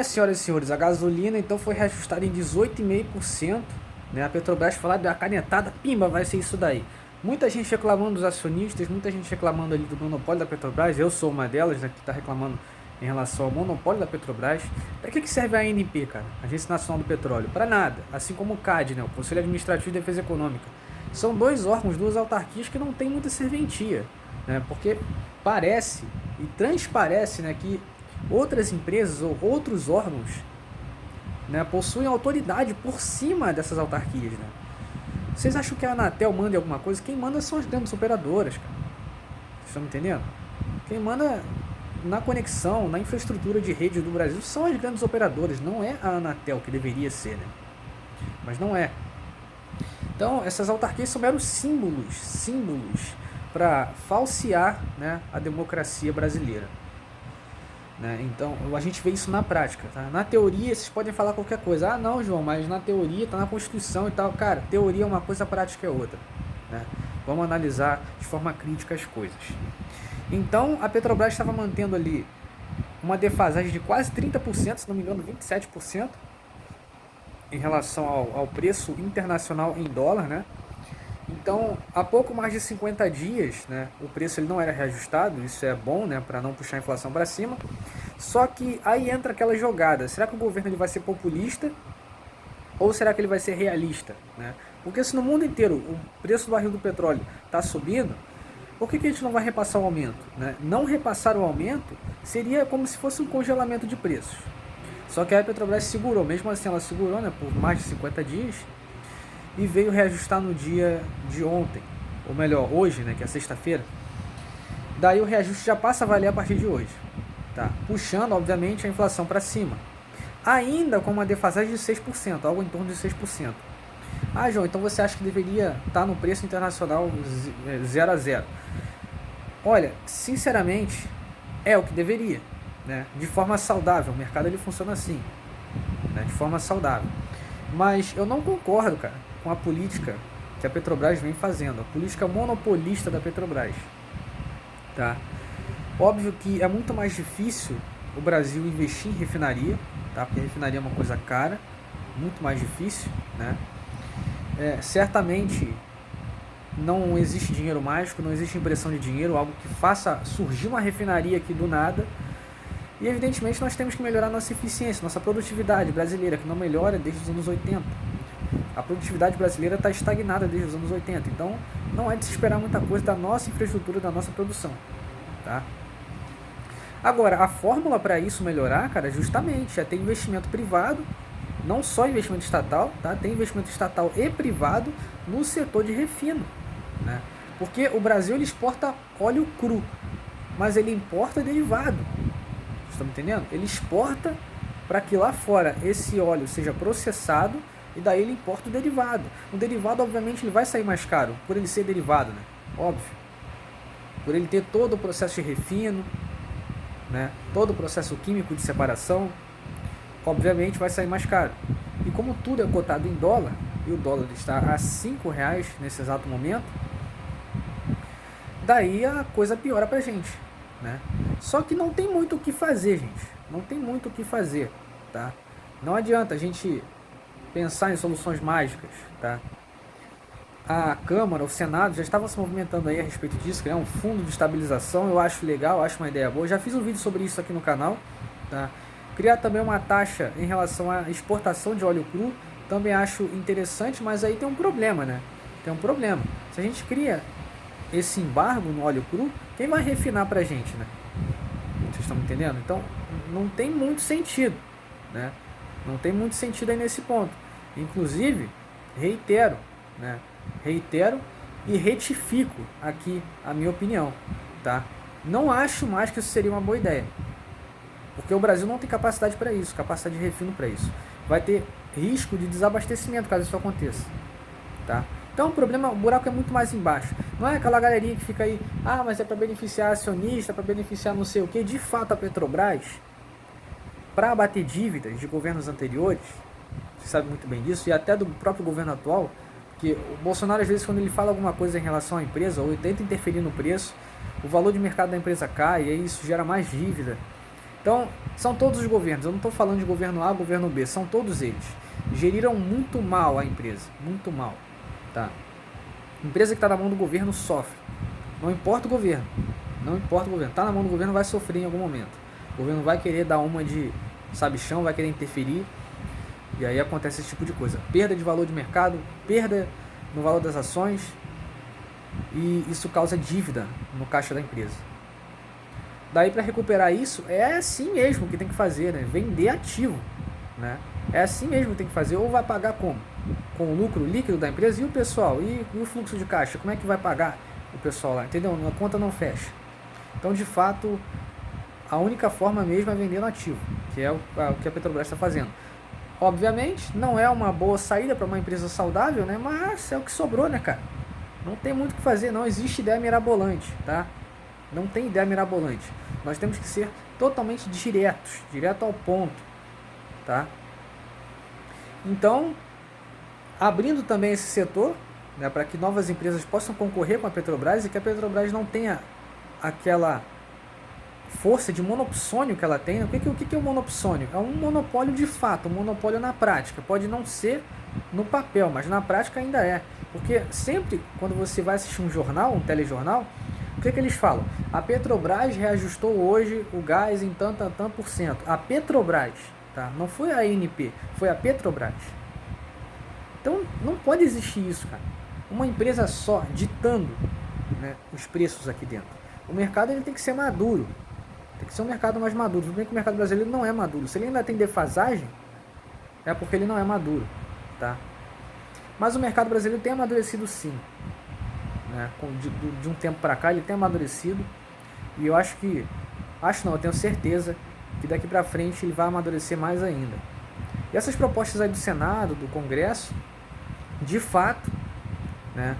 Senhoras e senhores, a gasolina então foi reajustada em 18,5%, né? A Petrobras falou da canetada, pimba, vai ser isso daí. Muita gente reclamando dos acionistas, muita gente reclamando ali do monopólio da Petrobras. Eu sou uma delas, né, que está reclamando em relação ao monopólio da Petrobras. Para que serve a ANP, cara? Agência Nacional do Petróleo? Para nada. Assim como o CAD, né, o Conselho Administrativo de Defesa Econômica. São dois órgãos, duas autarquias que não têm muita serventia, né? Porque parece e transparece, né, que outras empresas ou outros órgãos, né, possuem autoridade por cima dessas autarquias, né? Vocês acham que a Anatel manda em alguma coisa? Quem manda são as grandes operadoras, cara. Vocês estão me entendendo? Quem manda na conexão, na infraestrutura de rede do Brasil são as grandes operadoras, não é a Anatel, que deveria ser, né? Mas não é. Então, essas autarquias são meros símbolos para falsear, né, a democracia brasileira. Né? Então, a gente vê isso na prática. Tá? Na teoria, vocês podem falar qualquer coisa. Ah, não, João, mas na teoria está na Constituição e tal. Cara, teoria é uma coisa, prática é outra. Né? Vamos analisar de forma crítica as coisas. Então, a Petrobras estava mantendo ali uma defasagem de quase 30%, se não me engano, 27%, em relação ao preço internacional em dólar, né? Então, há pouco mais de 50 dias, né, o preço ele não era reajustado, isso é bom, né, para não puxar a inflação para cima. Só que aí entra aquela jogada, será que o governo ele vai ser populista ou será que ele vai ser realista? Né? Porque se no mundo inteiro o preço do barril do petróleo está subindo, por que a gente não vai repassar o aumento? Né? Não repassar o aumento seria como se fosse um congelamento de preços. Só que a Petrobras segurou, mesmo assim ela segurou, né, por mais de 50 dias, e veio reajustar no dia de ontem, ou melhor, hoje, né, que é sexta-feira. Daí o reajuste já passa a valer a partir de hoje, tá? Puxando, obviamente, a inflação para cima. Ainda com uma defasagem de 6%, algo em torno de 6%. Ah, João, então você acha que deveria estar no preço internacional 0 a 0? Olha, sinceramente, é o que deveria, né? De forma saudável, o mercado ele funciona assim, né? De forma saudável. Mas eu não concordo, cara, com a política que a Petrobras vem fazendo, a política monopolista da Petrobras. Tá? Óbvio que é muito mais difícil o Brasil investir em refinaria, tá? Porque refinaria é uma coisa cara, muito mais difícil, né? Certamente não existe dinheiro mágico, não existe impressão de dinheiro, algo que faça surgir uma refinaria aqui do nada. E evidentemente nós temos que melhorar nossa eficiência, nossa produtividade brasileira, que não melhora desde os anos 80. A produtividade brasileira está estagnada desde os anos 80, então não é de se esperar muita coisa da nossa infraestrutura, da nossa produção. Tá? Agora, a fórmula para isso melhorar, cara, justamente é ter investimento privado, não só investimento estatal, tá? Tem investimento estatal e privado no setor de refino. Né? Porque o Brasil ele exporta óleo cru, mas ele importa derivado. Estão me entendendo? Ele exporta para que lá fora esse óleo seja processado e daí ele importa o derivado. O derivado, obviamente, ele vai sair mais caro por ele ser derivado, né? Óbvio. Por ele ter todo o processo de refino, né? Todo o processo químico de separação, obviamente vai sair mais caro. E como tudo é cotado em dólar, e o dólar está a R$ 5 nesse exato momento, daí a coisa piora pra gente. Né? Só que não tem muito o que fazer, gente. Não tem muito o que fazer, tá? Não adianta a gente pensar em soluções mágicas, tá? A Câmara, o Senado já estavam se movimentando aí a respeito disso, criar um fundo de estabilização. Eu acho legal, acho uma ideia boa. Já fiz um vídeo sobre isso aqui no canal, tá? Criar também uma taxa em relação à exportação de óleo cru, também acho interessante, mas aí tem um problema, né? Tem um problema. Se a gente cria esse embargo no óleo cru, quem vai refinar pra gente, né? Vocês estão me entendendo? Então, não tem muito sentido, né? Não tem muito sentido aí nesse ponto. Inclusive, reitero, né? Reitero e retifico aqui a minha opinião, tá? Não acho mais que isso seria uma boa ideia. Porque o Brasil não tem capacidade para isso, capacidade de refino para isso. Vai ter risco de desabastecimento caso isso aconteça, tá? Então o problema, o buraco é muito mais embaixo. Não é aquela galerinha que fica aí, ah, mas é para beneficiar acionista, para beneficiar não sei o que. De fato, a Petrobras, para abater dívidas de governos anteriores, você sabe muito bem disso, e até do próprio governo atual, que o Bolsonaro, às vezes, quando ele fala alguma coisa em relação à empresa, ou ele tenta interferir no preço, o valor de mercado da empresa cai, e aí isso gera mais dívida. Então, são todos os governos, eu não estou falando de governo A, governo B, são todos eles. Geriram muito mal a empresa, muito mal. Tá? Empresa que está na mão do governo sofre. Não importa o governo, não importa o governo, está na mão do governo, vai sofrer em algum momento. O governo vai querer dar uma de sabichão, vai querer interferir, e aí acontece esse tipo de coisa. Perda de valor de mercado, perda no valor das ações, e isso causa dívida no caixa da empresa. Daí, para recuperar isso, é assim mesmo que tem que fazer, né? Vender ativo, né? É assim mesmo que tem que fazer. Ou vai pagar como? Com o lucro líquido da empresa. E o pessoal? E o fluxo de caixa? Como é que vai pagar o pessoal lá? Entendeu? A conta não fecha. Então, de fato, a única forma mesmo é vender no ativo, que é o que a Petrobras está fazendo. Obviamente, não é uma boa saída para uma empresa saudável, né? Mas é o que sobrou, né, cara? Não tem muito o que fazer, não existe ideia mirabolante, tá? Não tem ideia mirabolante. Nós temos que ser totalmente diretos, direto ao ponto, tá? Então, abrindo também esse setor, né, para que novas empresas possam concorrer com a Petrobras e que a Petrobras não tenha aquela força de monopsônio que ela tem. O que é um monopsônio? É um monopólio de fato, um monopólio na prática. Pode não ser no papel, mas na prática ainda é. Porque sempre quando você vai assistir um jornal, um telejornal, o que eles falam? A Petrobras reajustou hoje o gás em tanto por cento. A Petrobras, tá? Não foi a ANP, foi a Petrobras. Então não pode existir isso, cara. Uma empresa só ditando, né, os preços aqui dentro. O mercado ele tem que ser maduro. Tem que ser um mercado mais maduro. Tudo bem que o mercado brasileiro não é maduro. Se ele ainda tem defasagem, é porque ele não é maduro, tá? Mas o mercado brasileiro tem amadurecido sim, né? De um tempo para cá ele tem amadurecido. E eu acho que... Acho não, eu tenho certeza que daqui para frente ele vai amadurecer mais ainda. E essas propostas aí do Senado, do Congresso, de fato, né,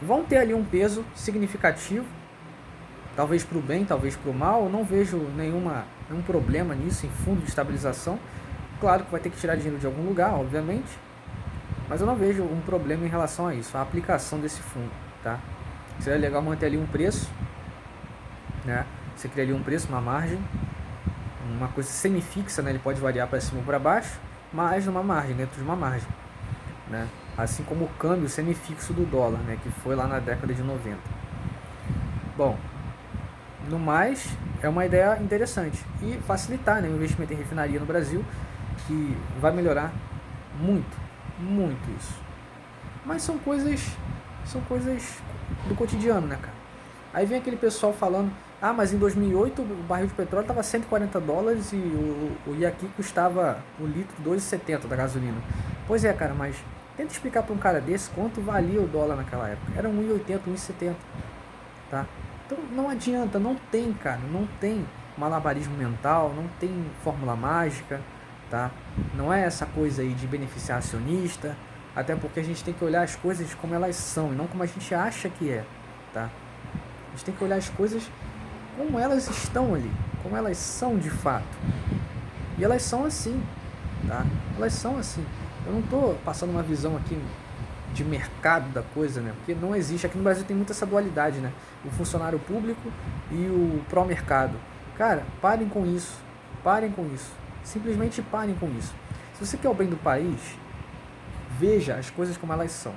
vão ter ali um peso significativo. Talvez para o bem, talvez para o mal. Eu não vejo nenhum problema nisso, em fundo de estabilização. Claro que vai ter que tirar dinheiro de algum lugar, obviamente. Mas eu não vejo um problema em relação a isso, a aplicação desse fundo, tá? Seria legal manter ali um preço, né? Você cria ali um preço, uma margem, uma coisa semifixa, né? Ele pode variar para cima ou para baixo, mas numa margem, dentro de uma margem, né? Assim como o câmbio semifixo do dólar, né? Que foi lá na década de 90. Bom, no mais, é uma ideia interessante e facilitar, né, o investimento em refinaria no Brasil, que vai melhorar muito, muito isso. Mas são coisas do cotidiano, né, cara? Aí vem aquele pessoal falando, ah, mas em 2008 o barril de petróleo estava $140 e o Iaqui custava o litro 2,70 da gasolina. Pois é, cara, mas tenta explicar para um cara desse quanto valia o dólar naquela época. Era 1,80, 1,70, tá? Então não adianta, não tem, cara, não tem malabarismo mental, não tem fórmula mágica, tá? Não é essa coisa aí de beneficiar acionista, até porque a gente tem que olhar as coisas como elas são e não como a gente acha que é, tá? A gente tem que olhar as coisas como elas estão ali, como elas são de fato. E elas são assim, tá? Elas são assim. Eu não tô passando uma visão aqui de mercado da coisa, né? Porque não existe. Aqui no Brasil tem muita essa dualidade, né? O funcionário público e o pró-mercado. Cara, parem com isso. Parem com isso. Simplesmente parem com isso. Se você quer o bem do país, veja as coisas como elas são.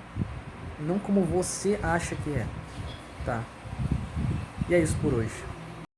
Não como você acha que é. Tá? E é isso por hoje.